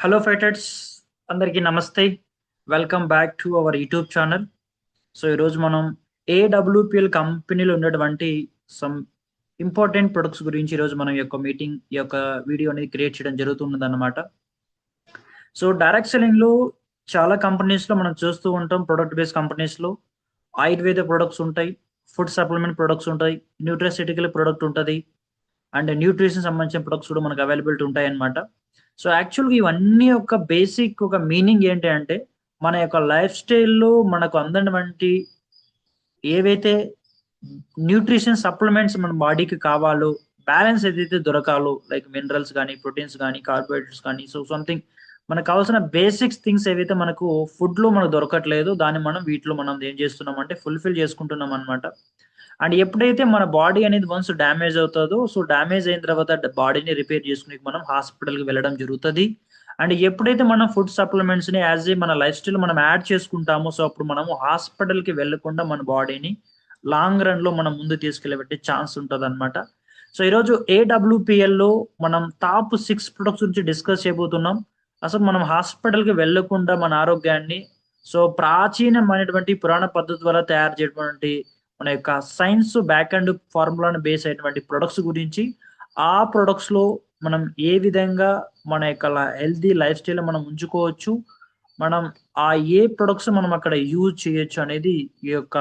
Hello fighters, అందరికీ నమస్తే. Welcome back to our YouTube channel. So ఈరోజు మనం ఏడబ్ల్యూపీఎల్ కంపెనీలో ఉన్నటువంటి సమ్ ఇంపార్టెంట్ ప్రొడక్ట్స్ గురించి ఈరోజు మనం ఈ యొక్క వీడియో అనేది క్రియేట్ చేయడం జరుగుతున్నదన్నమాట. సో డైరెక్ట్ సెల్లింగ్‌లో చాలా కంపెనీస్‌లో మనం చూస్తూ ఉంటాం. ప్రొడక్ట్ బేస్డ్ కంపెనీస్‌లో ఆయుర్వేద ప్రొడక్ట్స్ ఉంటాయి. ఫుడ్ సప్లిమెంట్ ప్రొడక్ట్స్ ఉంటాయి. న్యూట్రాస్యూటికల్ ప్రొడక్ట్ ఉంటది. అండ్ న్యూట్రిషన్ సంబంధించిన ప్రొడక్ట్స్ కూడా మనకు అవైలబిలిటీ ఉంటాయన్నమాట. సో యాక్చువల్‌గా ఇవన్నీ యొక్క బేసిక్ ఒక మీనింగ్ ఏంటి అంటే, మన యొక్క లైఫ్ స్టైల్‌లో మనకు అందనవంటి ఏవైతే న్యూట్రిషన్ సప్లిమెంట్స్ మన బాడీకి కావాలో, బ్యాలెన్స్ ఏదైతే దొరకాలో లైక్ మినరల్స్ గాని, ప్రోటీన్స్ గాని, కార్బోహైడ్రేట్స్ గాని సో సంథింగ్ మనకు కావాల్సిన బేసిక్స్ థింగ్స్ ఏవైతే మనకు ఫుడ్‌లో మనకు దొరకట్లేదో దాన్ని మనం వీటిలో మనం ఏం చేస్తున్నామంటే ఫుల్‌ఫిల్ చేసుకుంటున్నామనమాట. అండ్ ఎప్పుడైతే మన బాడీ అనేది వన్స్ డ్యామేజ్ అవుతదో, సో డ్యామేజ్ అయిన తర్వాత బాడీని రిపేర్ చేసుకునేకి మనం హాస్పిటల్‌కి వెళ్ళడం జరుగుతది. అండ్ ఎప్పుడైతే మనం ఫుడ్ సప్లిమెంట్స్‌ని మన లైఫ్ స్టైల్ మనం యాడ్ చేసుకుంటామో, సో అప్పుడు మనము హాస్పిటల్‌కి వెళ్ళకుండా మన బాడీని లాంగ్ రన్‌లో మనం ముందుకు తీసుకెళ్ళబెట్టే ఛాన్స్ ఉంటదనమాట. సో ఈరోజు ఏడబ్ల్యూపీఎల్‌లో మనం టాప్ 6 ప్రొడక్ట్స్ గురించి డిస్కస్ చేయబోతున్నాం. అసలు మనం హాస్పిటల్‌కి వెళ్ళకుండా మన ఆరోగ్యాన్ని ప్రాచీనమైనటువంటి పురాణ పద్ధతి ద్వారా తయారు చేయటువంటి మన యొక్క సైన్స్ బ్యాక్ ఎండ్ ఫార్ములాను బేస్ అయినటువంటి ప్రొడక్ట్స్ గురించి, ఆ ప్రొడక్ట్స్‌లో మనం ఏ విధంగా మన యొక్క హెల్తీ లైఫ్ స్టైల్‌ని మనం ఉంచుకోవచ్చు. మనం ఏ ప్రొడక్ట్స్ మనం అక్కడ యూజ్ చేయొచ్చు అనేది ఈ యొక్క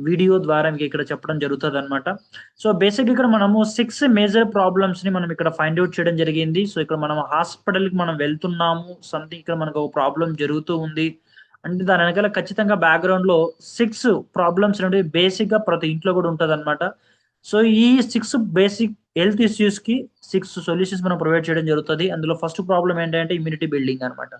వీడియో ద్వారా మీకిక్కడ చెప్పడం జరుగుతదనమాట. సో, బేసిక్‌గా ఇక్కడ మనము 6 మేజర్ ప్రాబ్లమ్స్‌ని మనం ఇక్కడ ఫైండ్ ఔట్ చేయడం జరిగింది. సో, ఇక్కడ మనం హాస్పిటల్‌కి మనం వెళ్తున్నాము. సంథింగ్ ఇక్కడ మనకు ఒక ప్రాబ్లమ్ జరుగుతూ ఉంది. అంటే దాని వెనకాల ఖచ్చితంగా బ్యాక్‌గ్రౌండ్‌లో 6 ప్రాబ్లమ్స్ అనేవి బేసిక్‌గా ప్రతి ఇంట్లో కూడా ఉంటదనమాట. సో, ఈ 6 బేసిక్ హెల్త్ ఇష్యూస్‌కి 6 సొల్యూషన్స్ మనం ప్రొవైడ్ చేయడం జరుగుతది. అందులో ఫస్ట్ ప్రాబ్లమ్ ఏంటంటే ఇమ్యూనిటీ బిల్డింగ్ అనమాట.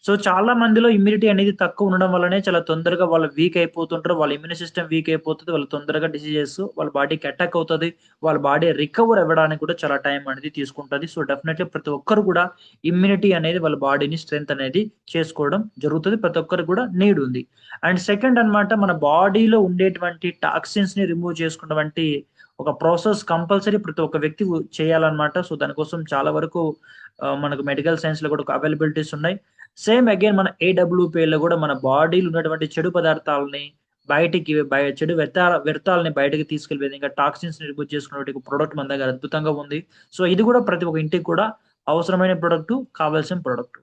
సో, చాలా మందిలో ఇమ్యూనిటీ అనేది తక్కువ ఉండడం వల్లనే చాలా తొందరగా వాళ్ళు వీక్ అయిపోతుంటారు. వాళ్ళ ఇమ్యూన్ సిస్టమ్ వీక్ అయిపోతది. వాళ్ళు తొందరగా డిసీజెస్ వాళ్ళ బాడీకి అటాక్ అవుతది. వాళ్ళ బాడీ రికవర్ అవ్వడానికి కూడా చాలా టైం అనేది తీసుకుంటది. సో, డెఫినైట్‌లీ ప్రతి ఒక్కరు కూడా ఇమ్యూనిటీ అనేది వాళ్ళ బాడీని స్ట్రెంత్ అనేది చేసుకోవడం జరుగుతది. ప్రతి ఒక్కరికి కూడా నీడ్ ఉంది. అండ్ సెకండ్ అన్నమాట మన బాడీలో ఉండేటువంటి టాక్సిన్స్‌ని రిమూవ్ చేసుకున్నటువంటి ఒక ప్రాసెస్ కంపల్సరీ ప్రతి ఒక్క వ్యక్తి చేయాలన్నమాట. సో, దానికోసం చాలా వరకు మనకు మెడికల్ సైన్స్‌లో కూడా అవైలబిలిటీస్ ఉన్నాయి. సేమ్ అగైన్ మన ఏడబ్ల్యూపీలో గూడా మన బాడీలో ఉన్నటువంటి చెడు పదార్థాలని చెడు వ్యర్థాలని బయటకి తీసుకెళ్ళే విధంగా టాక్సిన్స్‌ని రిమూవ్ చేసుకునేటువంటి ఒక ప్రొడక్ట్ మన దగ్గర అద్భుతంగా ఉంది. సో, ఇది గూడా ప్రతి ఒక్క ఇంటికి కూడా అవసరమైన ప్రొడక్టు, కావాల్సిన ప్రొడక్టు.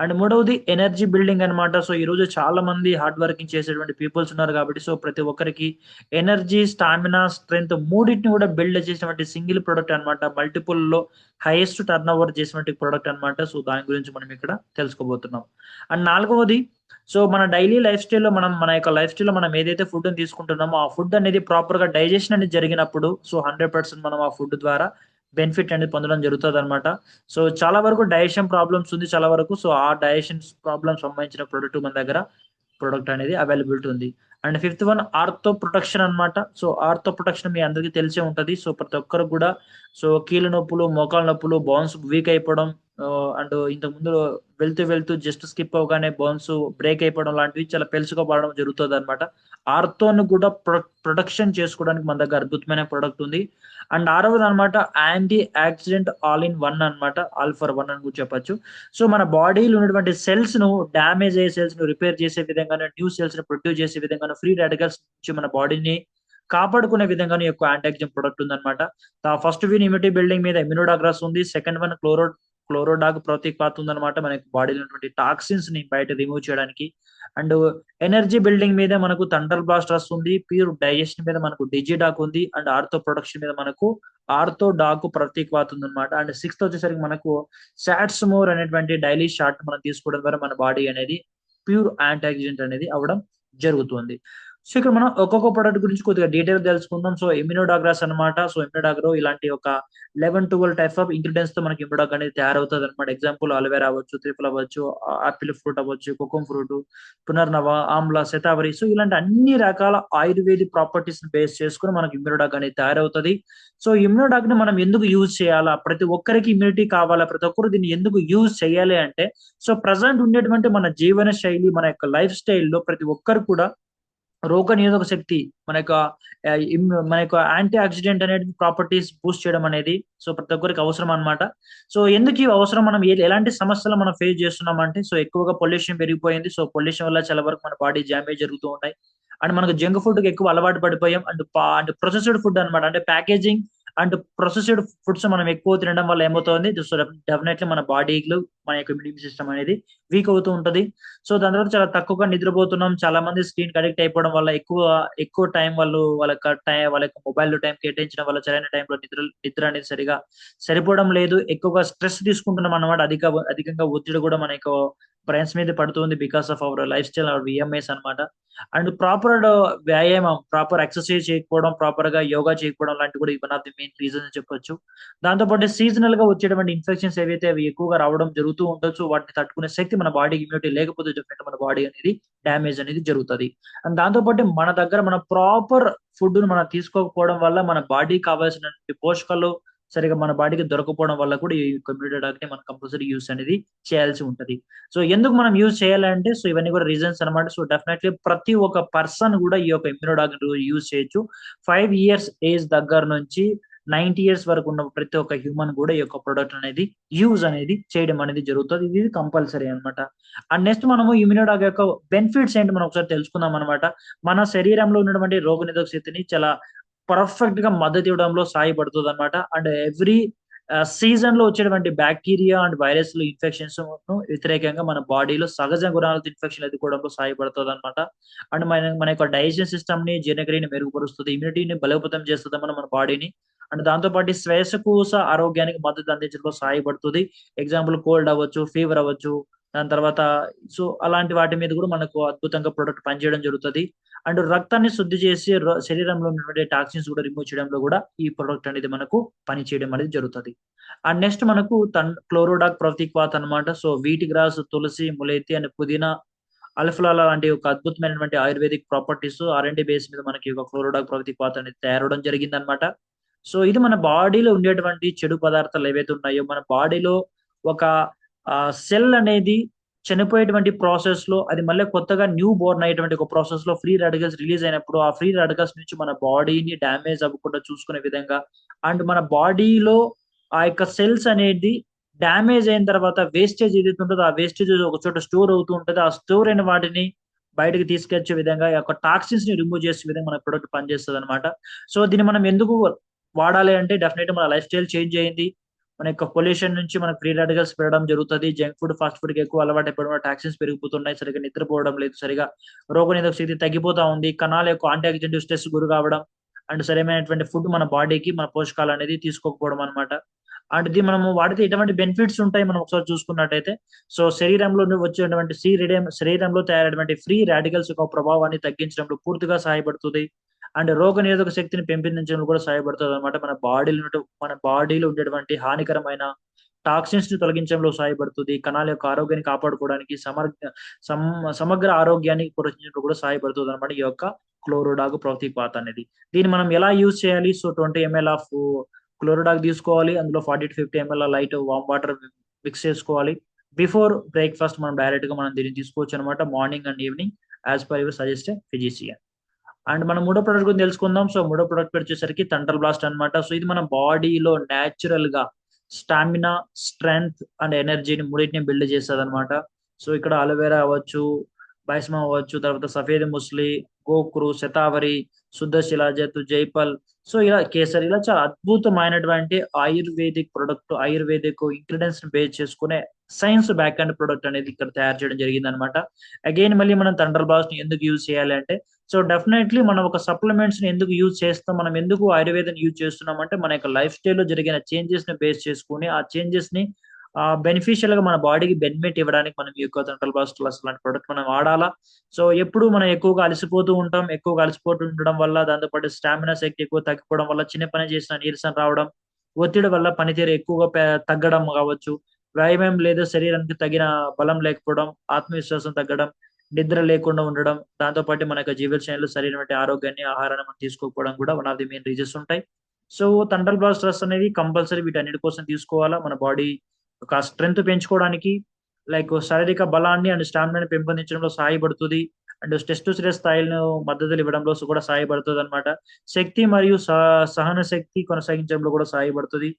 అండ్ మూడవది ఎనర్జీ బిల్డింగ్ అన్నమాట. సో, ఈరోజు చాలా మంది హార్డ్ వర్కింగ్ చేసేటువంటి పీపుల్స్ ఉన్నారు కాబట్టి, సో, ప్రతి ఒక్కరికి ఎనర్జీ, స్టామినా, స్ట్రెంత్ మూడిటిని కూడా బిల్డ్ చేసినటువంటి సింగిల్ ప్రొడక్ట్ అన్నమాట. మల్టిపుల్‌లో హైయెస్ట్ టర్నోవర్ చేసినటువంటి ప్రొడక్ట్ అన్నమాట. సో, దాని గురించి మనం ఇక్కడ తెలుసుకోబోతున్నాం. అండ్ నాలుగవది మన డైలీ లైఫ్ స్టైల్‌లో మన యొక్క లైఫ్ స్టైల్‌లో మనం ఏదైతే ఫుడ్‌ని తీసుకుంటున్నామో, ఆ ఫుడ్ అనేది ప్రాపర్‌గా డైజెషన్ అనేది జరిగినప్పుడు, సో, 100% మనం ఆ ఫుడ్ ద్వారా బెనిఫిట్ అనేది పొందడం జరుగుతదనమాట. సో, చాలా వరకు డైజెషన్ ప్రాబ్లమ్స్ ఉంది చాలా వరకు. సో, ఆ డైజెషన్స్ ప్రాబ్లమ్స్ సంబంధించిన ప్రొడక్ట్ మన దగ్గర ప్రొడక్ట్ అనేది అవైలబిలిటీ ఉంది. And fifth one ortho protection అన్నమాట. సో, ఆర్థో ప్రొటెక్షన్ మీ అందరికీ తెలిసే ఉంటది. సో, ప్రతి ఒక్కరికి గూడా కీళ్ళ నొప్పులు, మోకాళ్ళ నొప్పులు, బోన్స్ వీక్ అయిపోవడం అండ్ ఇంతకుముందు వెళ్తూ జస్ట్ స్కిప్ అవ్వగానే బోన్స్ బ్రేక్ అయిపోవడం లాంటివి చాలా పెలుసుగా పడడం జరుగుతదన్నమాట. ఆర్థోను కూడా ప్రొటెక్షన్ చేసుకోవడానికి మన దగ్గర అద్భుతమైన ప్రొడక్ట్ ఉంది. అండ్ ఆరవదనమాట antioxidant all in one అన్నమాట. ఆల్ ఫర్ వన్ అని కూడా చెప్పొచ్చు. సో, మన బాడీలో ఉన్నటువంటి సెల్స్‌ను డ్యామేజ్ అయ్యే సెల్స్‌ను రిపేర్ చేసే విధంగాను, న్యూ సెల్స్‌ని ప్రొడ్యూస్ చేసే విధంగాను, ఫ్రీ రాడికల్స్ నుంచి మన బాడీని కాపాడుకునే విధంగాను ఈ యొక్క యాంటీ యాక్సిడెంట్ ప్రొడక్ట్ ఉందన్నమాట. ఫస్ట్ వన్ ఇమ్యూనిటీ బిల్డింగ్ మీద ఇమ్యునోడాగ్రాస్ ఉంది. సెకండ్ వన్ క్లోరోడాగ్ ప్రొతిక్ ఉందన్నమాట. మనకి బాడీలో ఉన్నటువంటి టాక్సిన్స్‌ని బయట రిమూవ్ చేయడానికి. అండ్ ఎనర్జీ బిల్డింగ్ మీద మనకు థండర్ బ్లాస్టర్స్ ఉంది. ప్యూర్ డైజెషన్ మీద మనకు డిజిడాక్ ఉంది. అండ్ ఆర్థో ప్రొడక్షన్ మీద మనకు ఆర్థో డాక్ ప్రతీక్ ఉందన్నమాట. అండ్ సిక్స్త్ వచ్చేసరికి మనకు సాట్స్ మోర్ అనేటువంటి డైలీ షాట్ మనం తీసుకోవడం ద్వారా మన బాడీ అనేది ప్యూర్ యాంటీ ఆక్సిడెంట్ అనేది అవ్వడం జరుగుతుంది. సో, ఇక్కడ మనం ఒక్కొక్క ప్రొడక్ట్ గురించి కొద్దిగా డీటెయిల్‌గా తెలుసుకుందాం. సో, ఇమ్యునోడాగ్రాస్ అన్నమాట. సో, ఇమ్యునోడాగ్రో ఇలాంటి ఒక 11, 12 టైప్స్ ఆఫ్ ఇంగ్రీడియెంట్స్‌తో మనకి ఇమ్యునోడాగ్ అనేది తయారవుతదన్నమాట. ఎగ్జాంపుల్ అలోవెరా అవ్వచ్చు, త్రిఫల అవ్వచ్చు, ఆపిల్ ఫ్రూట్ అవ్వచ్చు, కోకం ఫ్రూట్, పునర్నవ, ఆమ్ల, శతావరి. సో, ఇలాంటి అన్ని రకాల ఆయుర్వేదిక్ ప్రాపర్టీస్‌ని బేస్ చేసుకొని మనకి ఇమ్యునోడాగ్ అనేది తయారవుతది. సో, ఇమ్యునోడాగ్‌ని మనం ఎందుకు యూజ్ చేయాలా? ప్రతి ఒక్కరికి ఇమ్యూనిటీ కావాలా? ప్రతి ఒక్కరు దీన్ని ఎందుకు యూజ్ చేయాలి అంటే, సో, ప్రెజెంట్ ఉండేటువంటి మన జీవన శైలి, మన యొక్క లైఫ్ స్టైల్‌లో ప్రతి ఒక్కరు కూడా రోగనిరోధక శక్తి మన యొక్క మన యొక్క యాంటీ ఆక్సిడెంట్ అనేది ప్రాపర్టీస్ బూస్ట్ చేయడం అనేది సో ప్రతి ఒక్కరికి అవసరం అన్నమాట. సో ఎందుకు ఇవి అవసరం? మనం ఎలాంటి సమస్యలు మనం ఫేస్ చేస్తున్నామంటే సో ఎక్కువగా పొల్యూషన్ పెరిగిపోయింది. సో పొల్యూషన్ వల్ల చాలా వరకు మన బాడీ డ్యామేజ్ జరుగుతూ ఉన్నాయి. అండ్ మనకు జంక్ ఫుడ్‌కి ఎక్కువ అలవాటు పడిపోయాం. అండ్ ప్రొసెస్డ్ ఫుడ్ అన్నమాట. అంటే ప్యాకేజింగ్ అండ్ ప్రొసెస్డ్ ఫుడ్స్ మనం ఎక్కువ తినడం వల్ల ఏమవుతోంది? సో డెఫినైట్‌లీ మన బాడీలో మన యొక్క ఇమ్యూనిటీ సిస్టమ్ అనేది వీక్ అవుతూ ఉంటది. సో దాని తర్వాత చాలా తక్కువగా నిద్రపోతున్నాం. చాలా మంది స్క్రీన్‌కి అడిక్ట్ అయిపోవడం వల్ల ఎక్కువ టైం వాళ్ళ యొక్క మొబైల్‌లో టైం కేటాయించడం వల్ల సరైన టైంలో నిద్ర అనేది సరిపోవడం లేదు. ఎక్కువగా స్ట్రెస్ తీసుకుంటున్నాం అన్నమాట. అధికంగా ఒత్తిడి కూడా మన యొక్క బ్రెయిన్స్ మీద పడుతుంది. Because of our lifestyle or వీఎంఐస్ అన్నమాట. అండ్ వ్యాయామం, ప్రాపర్ ఎక్సర్‌సైజ్ చేయకపోవడం, ప్రాపర్‌గా యోగా చేయకపోవడం లాంటివి కూడా one of the main reasons అని చెప్పొచ్చు. దాంతో పాటు సీజనల్‌గా వచ్చేటువంటి ఇన్ఫెక్షన్స్ ఏవైతే అవి ఎక్కువగా రావడం జరుగుతూ ఉండొచ్చు. వాటిని తట్టుకునే శక్తి మన బాడీకి ఇమ్యూనిటీ లేకపోతే డెఫినెట్‌గా మన బాడీ అనేది డ్యామేజ్ అనేది జరుగుతది. అండ్ దాంతో పాటు మన దగ్గర మన ప్రాపర్ ఫుడ్‌ని మనం తీసుకోకపోవడం వల్ల మన బాడీకి కావాల్సినటువంటి పోషకాలు సరిగ్గా మన బాడీకి దొరకకపోవడం వల్ల కూడా ఈ ఇమ్యూనిటీ డాక్‌ని మనం కంపల్సరీ యూజ్ అనేది చేయాల్సి ఉంటది. సో ఎందుకు మనం యూజ్ చేయాలంటే సో ఇవన్నీ కూడా రీజన్స్ అన్నమాట. సో డెఫినైట్‌లీ ప్రతి ఒక్క పర్సన్ కూడా ఈ యొక్క ఇమ్యూనో డాక్‌ని యూజ్ చేయొచ్చు. 5 ఇయర్స్ ఏజ్ దగ్గర నుంచి 90 ఇయర్స్ వరకు ఉన్న ప్రతి ఒక్క హ్యూమన్ కూడా ఈ యొక్క ప్రొడక్ట్ అనేది యూజ్ అనేది చేయడం అనేది జరుగుతది. ఇది కంపల్సరీ అన్నమాట. అండ్ నెక్స్ట్ మనము ఇమ్యూనోడాగ్ యొక్క బెనిఫిట్స్ ఏంటి మనం ఒకసారి తెలుసుకుందాం అన్నమాట. మన శరీరంలో ఉన్నటువంటి రోగనిరోధక శక్తిని చాలా పర్ఫెక్ట్‌గా మద్దతు ఇవ్వడంలో సహాయపడుతదన్నమాట. అండ్ సీజన్‌లో వచ్చేటువంటి బాక్టీరియా అండ్ వైరస్‌లు ఇన్ఫెక్షన్స్‌ను వ్యతిరేకంగా మన బాడీలో సహజ గుణాలతో ఇన్ఫెక్షన్ ఎదుర్కోవడంలో సహాయపడుతదన్నమాట. అండ్ మన యొక్క డైజెషన్ సిస్టమ్‌ని, జీర్ణక్రియని మెరుగుపరుస్తది. ఇమ్యూనిటీని బలోపేతం చేస్తదన్నమాట మన బాడీని. అండ్ దాంతో పాటు శ్వాసకోశ ఆరోగ్యానికి మద్దతు అందించడంలో సహాయపడుతది. ఎగ్జాంపుల్ కోల్డ్ అవ్వచ్చు, ఫీవర్ అవ్వచ్చు. దాని తర్వాత సో అలాంటి వాటి మీద కూడా మనకు అద్భుతంగా ప్రొడక్ట్ పనిచేయడం జరుగుతది. అండ్ రక్తాన్ని శుద్ధి చేసి శరీరంలో ఉన్నటువంటి టాక్సిన్స్ కూడా రిమూవ్ చేయడంలో కూడా ఈ ప్రొడక్ట్ అనేది మనకు పని చేయడం అనేది జరుగుతది. అండ్ నెక్స్ట్ మనకు క్లోరోడాక్ ప్రతిక్వాత అన్నమాట. సో వీటి గ్రాస్, తులసి, ములైతి అండ్ పుదీనా, అల్ఫలాలా లాంటి ఒక అద్భుతమైనటువంటి ఆయుర్వేదిక్ ప్రాపర్టీస్ ఆర్&డి బేస్ మీద మనకి ఒక క్లోరోడాక్ ప్రతిక్వాత అనేది తయారవ్వడం జరిగిందన్నమాట. సో ఇది మన బాడీలో ఉండేటువంటి చెడు పదార్థాలు ఏవైతే ఉన్నాయో మన బాడీలో ఒక సెల్ అనేది చనిపోయేటువంటి ప్రాసెస్‌లో అది మళ్ళీ కొత్తగా న్యూ బోర్న్ అయ్యేటువంటి ఒక ప్రాసెస్‌లో ఫ్రీ రాడికల్స్ రిలీజ్ అయినప్పుడు, ఆ ఫ్రీ రాడికల్స్ నుంచి మన బాడీని డ్యామేజ్ అవ్వకుండా చూసుకునే విధంగా అండ్ మన బాడీలో ఆ యొక్క సెల్స్ అనేది డ్యామేజ్ అయిన తర్వాత వేస్టేజ్ ఏదైతే ఉంటదో, ఆ వేస్టేజ్ ఒక చోట స్టోర్ అవుతూ ఉంటది. ఆ స్టోర్ అయిన వాటిని బయటకి తీసుకొచ్చే విధంగా, ఈ యొక్క టాక్సిన్స్‌ని రిమూవ్ చేసే విధంగా మన ప్రొడక్ట్ పనిచేస్తదనమాట. సో దీన్ని మనం ఎందుకు వాడాలి అంటే డెఫినెట్‌గా మన లైఫ్ స్టైల్ చేంజ్ అయింది. మన యొక్క పొల్యూషన్ నుంచి మనకు ఫ్రీ రాడికల్స్ పెరగడం జరుగుతది. జంక్ ఫుడ్, ఫాస్ట్ ఫుడ్‌కి ఎక్కువ అలవాటైపోవడం వల్ల టాక్సిన్స్ పెరిగిపోతున్నాయి. సరిగ్గా నిద్రపోవడం లేదు. సరిగ్గా రోగనిరోధక శక్తి తగ్గిపోతా ఉంది. కణాల యొక్క యాంటీ ఆక్సిడెంటివ్ స్ట్రెస్ గురి కావడం అండ్ సరైనటువంటి ఫుడ్ మన బాడీకి మన పోషకాలనేది తీసుకోకపోవడం అన్నమాట. అండ్ ఇది మనము వాడితే ఎటువంటి బెనిఫిట్స్ ఉంటాయి మనం ఒకసారి చూసుకున్నట్టయితే. సో శరీరంలో వచ్చేటువంటి శరీరంలో తయారైనటువంటి ఫ్రీ రాడికల్స్ యొక్క ప్రభావాన్ని తగ్గించడంలో పూర్తిగా సహాయపడుతది. అండ్ రోగనిరోధక శక్తిని పెంపొందించడంలో కూడా సహాయపడుతదనమాట. మన బాడీలో ఉండేటువంటి హానికరమైన టాక్సిన్స్‌ని తొలగించడంలో సహాయపడుతది. కణాల యొక్క ఆరోగ్యాన్ని కాపాడుకోవడానికి సమగ్ర ఆరోగ్యాన్ని రక్షించడంలో కూడా సహాయపడుతదనమాట. ఈ యొక్క క్లోరోడాక్ ప్రతిపాత అనేది. దీన్ని మనం ఎలా యూజ్ చేయాలి? సో 20 ఎంఎల్ ఆఫ్ క్లోరోడాక్ తీసుకోవాలి. అందులో 40-50 ML light warm water mix చేసుకోవాలి. బిఫోర్ బ్రేక్‌ఫాస్ట్ మనం దీన్ని తీసుకోవచ్చనమాట. Morning and evening as per your suggested physician. And మనం మూడో ప్రొడక్ట్ గురించి తెలుసుకుందాం. సో మూడో ప్రొడక్ట్ వచ్చేసరికి థండర్ బ్లాస్ట్ అన్నమాట. సో ఇది మన బాడీలో నేచురల్‌గా స్టామినా, స్ట్రెంగ్త్ అండ్ ఎనర్జీని మూడిటిని బిల్డ్ చేస్తదన్నమాట. సో ఇక్కడ అలోవెరా అవ్వచ్చు, బైస్మా అవ్వచ్చు, తర్వాత సఫేद ముస్లి, గోక్రు, శతావరి, శుద్ధ శిలాజత్, జైపల్ సో ఇలా కేసరి ఇలా చాలా అద్భుతమైనటువంటి ఆయుర్వేదిక్ ఇంగ్రీడియెంట్స్‌ని బేస్ చేసుకునే సైన్స్ బ్యాక్ ఎండ్ ప్రొడక్ట్ అనేది ఇక్కడ తయారు చేయడం జరిగిందన్నమాట. అగైన్ మళ్ళీ మనం థండర్ బ్లాస్ట్‌ని ఎందుకు యూజ్ చేయాలి అంటే సో డెఫినైట్‌లీ మనం ఒక సప్లిమెంట్స్‌ని ఎందుకు యూజ్ చేస్తాం? మనం ఎందుకు ఆయుర్వేదాన్ని యూజ్ చేస్తున్నామంటే మన యొక్క లైఫ్ స్టైల్‌లో జరిగిన చేంజెస్‌ని బేస్ చేసుకొని ఆ చేంజెస్‌ని బెనిఫిషియల్‌గా మన బాడీకి బెనిఫిట్ ఇవ్వడానికి మనం ఈ యొక్క థండర్ బ్లాస్ట్ ప్లస్ లాంటి ప్రొడక్ట్ మనం వాడాలా. సో ఎప్పుడు మనం ఎక్కువగా అలసిపోతూ ఉంటాం. ఎక్కువగా అలసిపోతూ ఉండడం వల్ల దాంతో పాటు స్టామినా శక్తి ఎక్కువ తగ్గిపోవడం వల్ల చిన్న పని చేసినా నీరసం రావడం, ఒత్తిడి వల్ల పనితీరు ఎక్కువగా తగ్గడం కావచ్చు. వ్యాయామం లేదా శరీరానికి తగిన బలం లేకపోవడం, ఆత్మవిశ్వాసం తగ్గడం, నిద్ర లేకుండా ఉండడం, దాంతో పాటు మన యొక్క జీవనశైలిలో సరైనటువంటి ఆరోగ్యాన్ని, ఆహారాన్ని మనం తీసుకోకపోవడం కూడా one of the main reasons ఉంటాయి. సో థండర్ బ్లాస్ట్ స్ట్రెస్ అనేది కంపల్సరీ వీటన్నిటి కోసం తీసుకోవాలా. మన బాడీ ఒక స్ట్రెంగ్త్ పెంచుకోవడానికి, లైక్ శారీరక బలాన్ని అండ్ స్టామినాని పెంపొందించడంలో సహాయపడుతది. అండ్ టెస్టోస్టెరాన్ స్థాయిలను మద్దతులు ఇవ్వడంలో కూడా సహాయపడుతుందన్నమాట. శక్తి మరియు సహన శక్తి కొనసాగించడంలో కూడా సహాయపడుతది.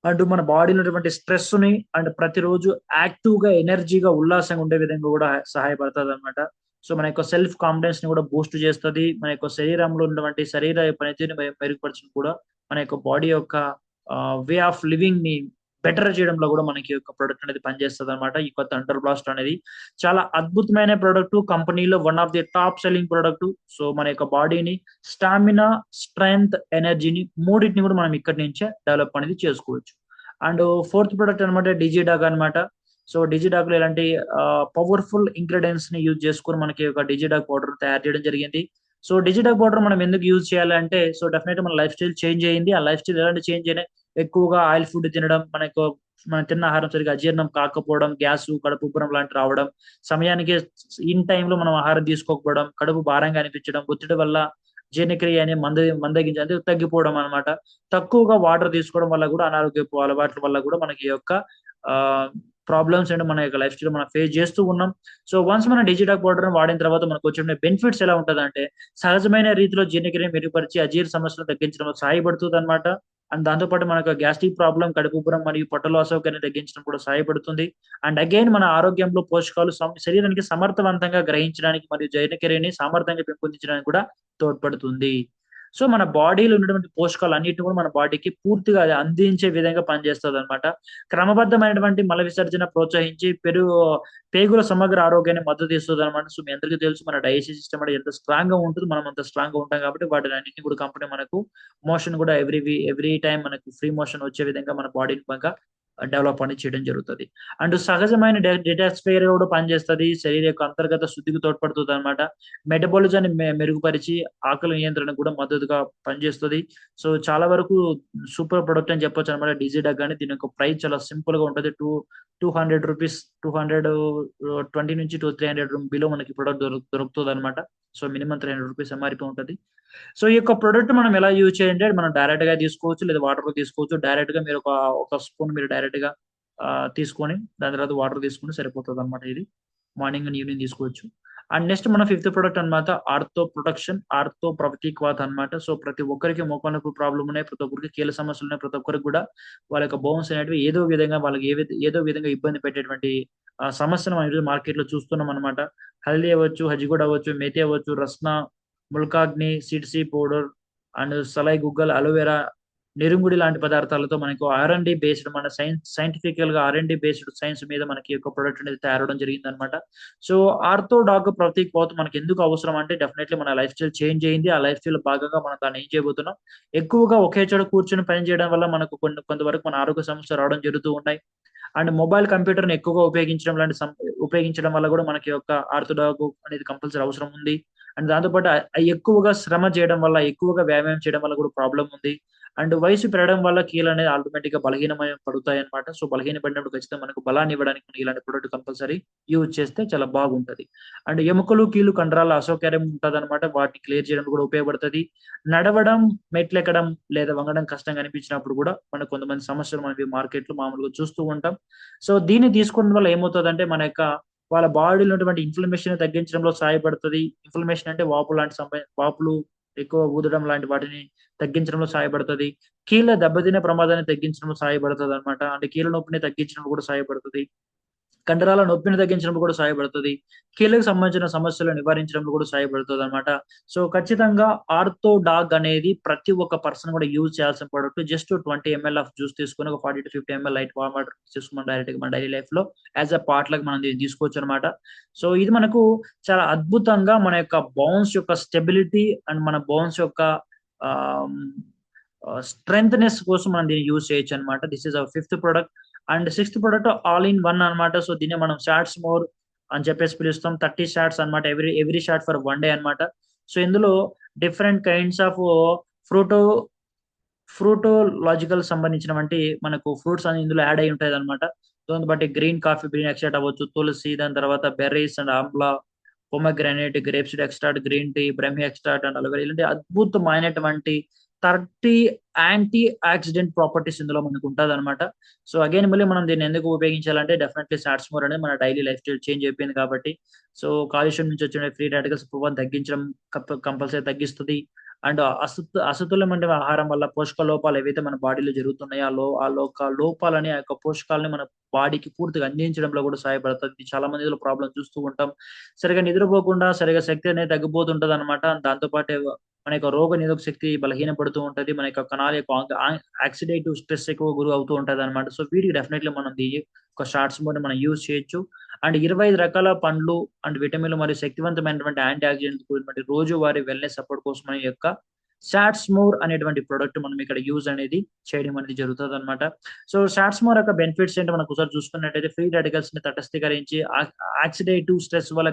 అండ్ మన బాడీలో ఉన్నటువంటి స్ట్రెస్‌ని అండ్ ప్రతిరోజు యాక్టివ్‌గా, ఎనర్జీగా, ఉల్లాసంగా ఉండే విధంగా గూడా సహాయపడతదనమాట. సో, మన యొక్క సెల్ఫ్ కాన్ఫిడెన్స్‌ని గూడా బూస్ట్ చేస్తది. మన యొక్క శరీరంలో ఉన్నటువంటి శరీర పనితీరుని మెరుగుపరచడం కూడా మన యొక్క బాడీ యొక్క వే ఆఫ్ లివింగ్‌ని బెటర్ చేయడంలో గూడా మనకి యొక్క ప్రొడక్ట్ అనేది పనిచేస్తదనమాట. ఈ కొత్త అండర్ బ్లాస్ట్ అనేది చాలా అద్భుతమైన ప్రొడక్టు. కంపెనీలో one of the top selling product. So, మన యొక్క బాడీని స్టామినా, స్ట్రెంగ్త్, ఎనర్జీని మూడిటిని గూడా మనం ఇక్కడి నుంచే డెవలప్ అనేది చేసుకోవచ్చు. అండ్ ఫోర్త్ ప్రొడక్ట్ అనమాట డిజిడాక్ అనమాట. సో, డిజిడాక్‌లో ఎలాంటి పవర్‌ఫుల్ ఇంగ్రీడియెంట్స్‌ని యూజ్ చేసుకొని మనకి ఒక డిజిడాక్ పౌడర్ తయారు చేయడం జరిగింది. సో, డిజిడాక్ పౌడర్ మనం ఎందుకు యూజ్ చేయాలంటే, సో, డెఫినెట్‌గా మన లైఫ్ స్టైల్ చేంజ్ అయింది. ఆ లైఫ్ స్టైల్ ఎలాంటి చేంజ్ అయినాయి, ఎక్కువగా ఆయిల్ ఫుడ్ తినడం, మనం తిన్న ఆహారం సరిగ్గా అజీర్ణం కాకపోవడం, గ్యాసు, కడుపు ఉబ్బరం లాంటివి రావడం, సమయానికి ఇన్ టైమ్‌లో మనం ఆహారం తీసుకోకపోవడం, కడుపు భారంగా అనిపించడం, ఒత్తిడి వల్ల జీర్ణక్రియ అనే మందగించి అంటే తగ్గిపోవడం అన్నమాట. తక్కువగా వాటర్ తీసుకోవడం వల్ల గూడా అనారోగ్యపు అలవాట్ల వల్ల గూడా మనకి ఈ యొక్క ఆహ్, ప్రాబ్లమ్స్ అంటే మన యొక్క లైఫ్ స్టైల్‌లో మనం ఫేస్ చేస్తూ ఉన్నాం. సో, వన్స్ మనం డిజిటాక్ పౌడర్‌ని వాడిన తర్వాత మనకొచ్చే బెనిఫిట్స్ ఎలా ఉంటదంటే, సహజమైన రీతిలో జీర్ణక్రియను మెరుగుపరిచి అజీర్ణ సమస్యలను తగ్గించడంలో సహాయపడుతదన్నమాట. అండ్ దాంతో పాటు మనకు గ్యాస్ట్రిక్ ప్రాబ్లమ్, కడుపు ఉబ్బరం మరియు పొట్టలో అసౌకర్యాన్ని తగ్గించడం కూడా సహాయపడుతుంది. అండ్ అగైన్ మన ఆరోగ్యంలో పోషకాలు శరీరానికి సమర్థవంతంగా గ్రహించడానికి మరియు జీర్ణక్రియని సామర్థ్యంగా పెంపొందించడానికి కూడా తోడ్పడుతుంది. సో, మన బాడీలో ఉన్నటువంటి పోషకాలన్నిటిని కూడా మన బాడీకి పూర్తిగా అది అందించే విధంగా పనిచేస్తదనమాట. క్రమబద్ధమైనటువంటి మల విసర్జన ప్రోత్సహించి పేగుల సమగ్ర ఆరోగ్యాన్ని మద్దతు ఇస్తదనమాట. సో, మీ అందరికీ తెలుసు మన డైజెషన్ సిస్టమ్ అనేది ఎంత స్ట్రాంగ్‌గా ఉంటదో మనం అంత స్ట్రాంగ్‌గా ఉంటాం కాబట్టి వాటినన్నిటిని కూడా కంపెనీ మనకు మోషన్ కూడా ఎవ్రీ టైమ్ మనకు ఫ్రీ మోషన్ వచ్చే విధంగా మన బాడీని బాగా డెవలప్ అనేది చేయడం జరుగుతది. అండ్ సహజమైన డిటాక్సిఫైయర్‌గా కూడా పనిచేస్తది. శరీరం యొక్క అంతర్గత శుద్ధికి తోడ్పడుతదనమాట. మెటబాలిజాన్ని మెరుగుపరిచి ఆకలి నియంత్రణకు కూడా మద్దతుగా పనిచేస్తది. సో, చాలా వరకు సూపర్ ప్రొడక్ట్ అని చెప్పొచ్చనమాట డిజిడాక్ గాని. దీని యొక్క ప్రైస్ చాలా సింపుల్‌గా ఉంటది. రూ. 200 220 నుంచి 300 బిలో మనకి ప్రొడక్ట్ దొరుకుతదనమాట. సో, మినిమమ్ రూ. 300 ఎంఆర్‌పీ ఉంటది. సో, ఈ యొక్క ప్రొడక్ట్ మనం ఎలా యూజ్ చేయాలంటే మనం డైరెక్ట్‌గా తీసుకోవచ్చు. లేదా వాటర్‌లో తీసుకోవచ్చు. డైరెక్ట్‌గా మీరు ఒక స్పూన్ మీరు డైరెక్ట్‌గా తీసుకొని దాని తర్వాత వాటర్ తీసుకుంటే సరిపోతదనమాట ఇది. మార్నింగ్ అండ్ ఈవినింగ్ తీసుకోవచ్చు. అండ్ నెక్స్ట్ మన ఫిఫ్త్ ప్రొడక్ట్ అన్నమాట ఆర్థో ప్రొటెక్టివ్ క్లాత్ అన్నమాట. సో, ప్రతి ఒక్కరికి మోకాళ్ళ నొప్పి ప్రాబ్లమ్ ఉన్నాయి. ప్రతి ఒక్కరికి కీళ్ళ సమస్యలున్నాయి. ప్రతి ఒక్కరికి కూడా వాళ్ళ యొక్క బోన్స్ అనేటివి ఏదో విధంగా వాళ్ళకి ఏదో విధంగా ఇబ్బంది పెట్టేటువంటి సమస్యను మనం ఈరోజు మార్కెట్‌లో చూస్తున్నామన్నమాట. హల్దీ అవ్వచ్చు, హజ్జీగూడ అవ్వచ్చు, మేథి అవ్వచ్చు, రస్నా, ముల్కాగ్ని, సీడ్సీ పౌడర్ అండ్ సలై గుగ్గల్, అలోవెరా, నిరుంగుడి లాంటి పదార్థాలతో మనకు ఆర్&డి బేస్డ్ మన సైంటిఫికల్‌గా ఆర్&డి బేస్డ్ సైన్స్ మీద మనకి ఈ యొక్క ప్రొడక్ట్ అనేది తయారవ్వడం జరిగిందనమాట. So, ortho doc Prateek cloth మనకెందుకు అవసరం అంటే డెఫినైట్‌లీ మన లైఫ్ స్టైల్ చేంజ్ అయింది. ఆ లైఫ్ స్టైల్‌లో భాగంగా మనం దాన్ని ఏం చేయబోతున్నాం, ఎక్కువగా ఒకే చోట కూర్చొని పని చేయడం వల్ల మనకు కొంతవరకు మన ఆరోగ్య సమస్యలు రావడం జరుగుతూ ఉన్నాయి. అండ్ మొబైల్ కంప్యూటర్‌ని ఎక్కువగా ఉపయోగించడం వల్ల గూడా మనకి యొక్క ఆర్థోడాక్ అనేది కంపల్సరీ అవసరం ఉంది. అండ్ దాంతో పాటు ఎక్కువగా శ్రమ చేయడం వల్ల, ఎక్కువగా వ్యాయామం చేయడం వల్ల కూడా ప్రాబ్లమ్ ఉంది. అండ్ వయసు పెరగడం వల్ల కీళ్ళనేది ఆటోమేటిక్‌గా పడతాయన్నమాట. సో, బలహీనపడినప్పుడు ఖచ్చితంగా మనకు బలాన్ని ఇవ్వడానికి మనకి ఇలాంటి ప్రొడక్ట్ కంపల్సరీ యూజ్ చేస్తే చాలా బాగుంటది. అండ్ ఎముకలు, కీళ్ళు, కండరాల అసౌకర్యం ఉంటదన్నమాట. వాటిని క్లియర్ చేయడానికి కూడా ఉపయోగపడతది. నడవడం, మెట్లెక్కడం లేదా వంగడం కష్టంగా అనిపించినప్పుడు కూడా మనకు కొంతమంది సమస్యలు మనకి మార్కెట్‌లో మామూలుగా చూస్తూ ఉంటాం. సో, దీన్ని తీసుకోవడం వల్ల ఏమవుతదంటే మన యొక్క వాళ్ళ బాడీలో ఉన్నటువంటి ఇన్‌ఫ్లమేషన్‌ని తగ్గించడంలో సహాయపడతది. ఇన్‌ఫ్లమేషన్ అంటే వాపులు ఎక్కువ ఊదడం లాంటి వాటిని తగ్గించడంలో సహాయపడతది. కీళ్ళ దెబ్బతినే ప్రమాదాన్ని తగ్గించడంలో సహాయపడతదనమాట. అంటే కీళ్ళ నొప్పిని తగ్గించడంలో కూడా సహాయపడతది. కండరాల నొప్పిని తగ్గించడంలో కూడా సహాయపడతది. కీళ్ళకి సంబంధించిన సమస్యలు నివారించడంలో కూడా సహాయపడుతదనమాట. సో, ఖచ్చితంగా ఆర్థో డాగ్ అనేది ప్రతి ఒక్క పర్సన్ కూడా యూజ్ చేయాల్సిన product. Just 20 ML of juice తీసుకొని ఒక 40-50 ఎంఎల్ లైట్ వార్మ్ వాటర్ తీసుకొని మనం డైరెక్ట్‌గా మన డైలీ లైఫ్‌లో యాస్ ఎ పార్ట్ లాగా మనం దీన్ని తీసుకోవచ్చనమాట. సో, ఇది మనకు చాలా అద్భుతంగా మన యొక్క బోన్స్ యొక్క స్టెబిలిటీ అండ్ మన బోన్స్ యొక్క ఆహ్, స్ట్రెంగ్త్‌నెస్ కోసం మనం దీన్ని యూజ్ చేయొచ్చనమాట. This is our fifth product. And sixth product all in one అన్నమాట. సో, దీన్నే మనం షాట్స్ మోర్ అని చెప్పేసి పిలుస్తాం. 30 షాట్స్ అన్నమాట. ఎవ్రీ షాట్ ఫర్ 1 డే అన్నమాట. సో, ఇందులో డిఫరెంట్ కైండ్స్ ఆఫ్ ఫ్రూటో ఫ్రూటోలాజికల్ సంబంధించినవంటి మనకు ఫ్రూట్స్ అని ఇందులో యాడ్ అయ్యి ఉంటాయన్నమాట. దాన్ని బట్టి గ్రీన్ ఎక్స్ట్రాక్ట్ అవ్వచ్చు, తులసి, దాని తర్వాత బెర్రీస్ అండ్ ఆమ్లా, pomegranate, grape seed extract, green tea, బ్రహ్మి ఎక్స్ట్రాక్ట్ అండ్ అలోవెరా ఇలాంటి అద్భుతమైనటువంటి 30 యాంటీ ఆక్సిడెంట్ ప్రాపర్టీస్ ఇందులో మనకు ఉంటదనమాట. సో, అగైన్ మళ్ళీ మనం దీన్ని ఎందుకు ఉపయోగించాలంటే డెఫినెట్‌లీ సాట్స్ మోర్ అనేది మన డైలీ లైఫ్ స్టైల్ చేంజ్ అయిపోయింది కాబట్టి. సో, కాలుష్యం నుంచి వచ్చిన ఫ్రీ రాడికల్స్ కొవ్వుని తగ్గించడం కంపల్సరీ తగ్గిస్తది. అండ్ అసతుల్యమైన ఆహారం వల్ల పోషక లోపాలు ఏవైతే మన బాడీలో జరుగుతున్నాయో, ఆ లోపాలని ఆ యొక్క పోషకాలని మన బాడీకి పూర్తిగా అందించడంలో కూడా సహాయపడతది. చాలా మందిలో ప్రాబ్లమ్ చూస్తూ ఉంటాం. సరిగ్గా నిద్రపోకుండా సరిగ్గా శక్తి అనేది తగ్గిపోతుంటదనమాట. దాంతో పాటే మన యొక్క రోగనిరోధక శక్తి బలహీనపడుతూ ఉంటది. మన యొక్క కణాల యొక్క ఆక్సిడేటివ్ స్ట్రెస్ ఎక్కువ గురవుతూ ఉంటదనమాట. సో, వీటికి డెఫినైట్‌లీ మనం ఒక షార్ట్స్ మోడ్‌ని మనం యూజ్ చేయొచ్చు. అండ్ 25 రకాల పండ్లు అండ్ విటమిన్‌లు మరియు శక్తివంతమైనటువంటి యాంటీ ఆక్సిడెంట్స్ కూడినటువంటి రోజువారీ వెల్‌నెస్ సపోర్ట్ కోసం మన యొక్క షాట్స్ మోర్ అనేటువంటి ప్రొడక్ట్ మనం ఇక్కడ యూజ్ అనేది చేయడం అనేది జరుగుతదనమాట. సో, షాట్స్ మోర్ యొక్క బెనిఫిట్స్ ఏంటో మనం ఒకసారి చూసుకున్నట్టయితే ఫ్రీ రాడికల్స్‌ని తటస్థీకరించి ఆక్సిడేటివ్ స్ట్రెస్ వల్ల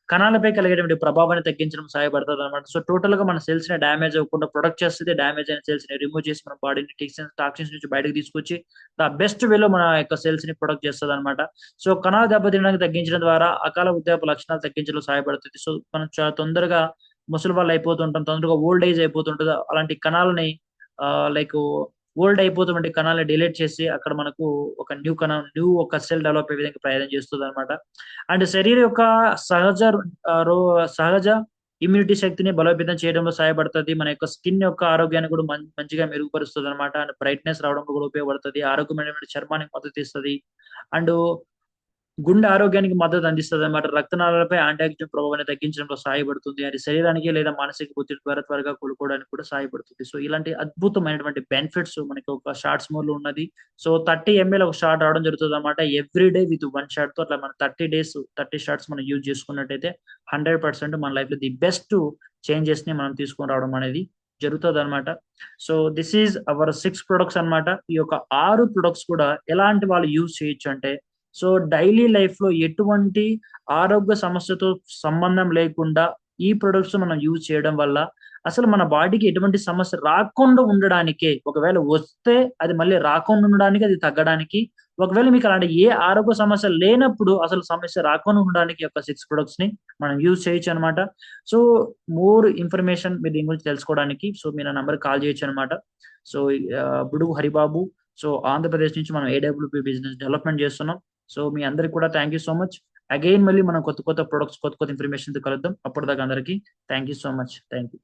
కణాలపై కలిగేటువంటి ప్రభావాన్ని తగ్గించడం సహాయపడతదనమాట. సో, టోటల్‌గా మన సెల్స్‌ని డ్యామేజ్ అవ్వకుండా ప్రొటెక్ట్ చేస్తది. డ్యామేజ్ అయిన సెల్స్‌ని రిమూవ్ చేసి మన బాడీని టాక్సిన్స్ నుంచి బయటకి తీసుకొచ్చి బెస్ట్ వేలో మన యొక్క సెల్స్‌ని ప్రొటెక్ట్ చేస్తదనమాట. సో, కణాలు దెబ్బతినడానికి తగ్గించడం ద్వారా అకాల వృద్ధాప్య లక్షణాలు తగ్గించడంలో సహాయపడుతది. సో, మనం చాలా తొందరగా ముసలివాళ్ళు అయిపోతుంటాం. తొందరగా ఓల్డ్ ఏజ్ అయిపోతుంటది. అలాంటి కణాలని లైకు ఓల్డ్ అయిపోతున్నటువంటి కణాలని డిలీట్ చేసి అక్కడ మనకు ఒక న్యూ ఒక సెల్ డెవలప్ అయ్యే విధంగా ప్రయత్నం చేస్తదనమాట. అండ్ శరీరం యొక్క సహజ ఆహ్, రో సహజ ఇమ్యూనిటీ శక్తిని బలోపేతం చేయడంలో సహాయపడతది. మన యొక్క స్కిన్ యొక్క ఆరోగ్యాన్ని కూడా మంచిగా మెరుగుపరుస్తదనమాట. అండ్ బ్రైట్‌నెస్ రావడంలో కూడా ఉపయోగపడతది. ఆరోగ్యమైనటువంటి చర్మానికి మద్దతిస్తది. అండ్ గుండె ఆరోగ్యానికి మద్దతు అందిస్తదనమాట. రక్తనాళాలపై యాంటీ ప్రభావాన్ని తగ్గించడంలో సహాయపడుతుంది. అది శరీరానికి లేదా మానసిక ఒత్తిడి ద్వారా త్వరగా కోలుకోవడానికి కూడా సహాయపడుతుంది. సో, ఇలాంటి అద్భుతమైనటువంటి బెనిఫిట్స్ మనకి ఒక షార్ట్స్ మోర్‌లో ఉన్నది. సో, 30 ఎంఎల్ ఒక షాట్ రావడం జరుగుతదనమాట. ఎవ్రీ డే విత్ 1 షాట్‌తో అట్లా మనం 30 షాట్స్ మనం యూజ్ చేసుకున్నట్టయితే 100% మన లైఫ్‌లో ది బెస్ట్ చేంజెస్‌ని మనం తీసుకొని రావడం అనేది జరుగుతదనమాట. So, this is our 6 products అన్నమాట. ఈ యొక్క 6 ప్రొడక్ట్స్ కూడా ఎలాంటి వాళ్ళు యూజ్ చేయొచ్చు అంటే, సో, డైలీ లైఫ్‌లో ఎటువంటి ఆరోగ్య సమస్యతో సంబంధం లేకుండా ఈ ప్రొడక్ట్స్ మనం యూజ్ చేయడం వల్ల అసలు మన బాడీకి ఎటువంటి సమస్య రాకుండా ఉండడానికే, ఒకవేళ వస్తే అది మళ్ళీ రాకుండా ఉండడానికి, అది తగ్గడానికి, ఒకవేళ మీకు అలాంటి ఏ ఆరోగ్య సమస్య లేనప్పుడు అసలు సమస్య రాకుండా ఉండడానికి ఈ యొక్క 6 ప్రొడక్ట్స్‌ని మనం యూజ్ చేయొచ్చనమాట. సో, మోర్ ఇన్ఫర్మేషన్ మీరు దీని గురించి తెలుసుకోవడానికి మీరు నా నంబర్‌కి కాల్ చేయొచ్చనమాట. సో, బుడుగు హరిబాబు. సో, ఆంధ్రప్రదేశ్ నుంచి మనం ఏడబ్ల్యూపీ బిజినెస్ డెవలప్‌మెంట్ చేస్తున్నాం. సో, మీ అందరికి కూడా thank you so much. Again మళ్ళీ మనం కొత్త కొత్త ప్రొడక్ట్స్, కొత్త కొత్త ఇన్ఫర్మేషన్‌తో కలుద్దాం. అప్పటిదాకా అందరికి thank you so much. Thank you.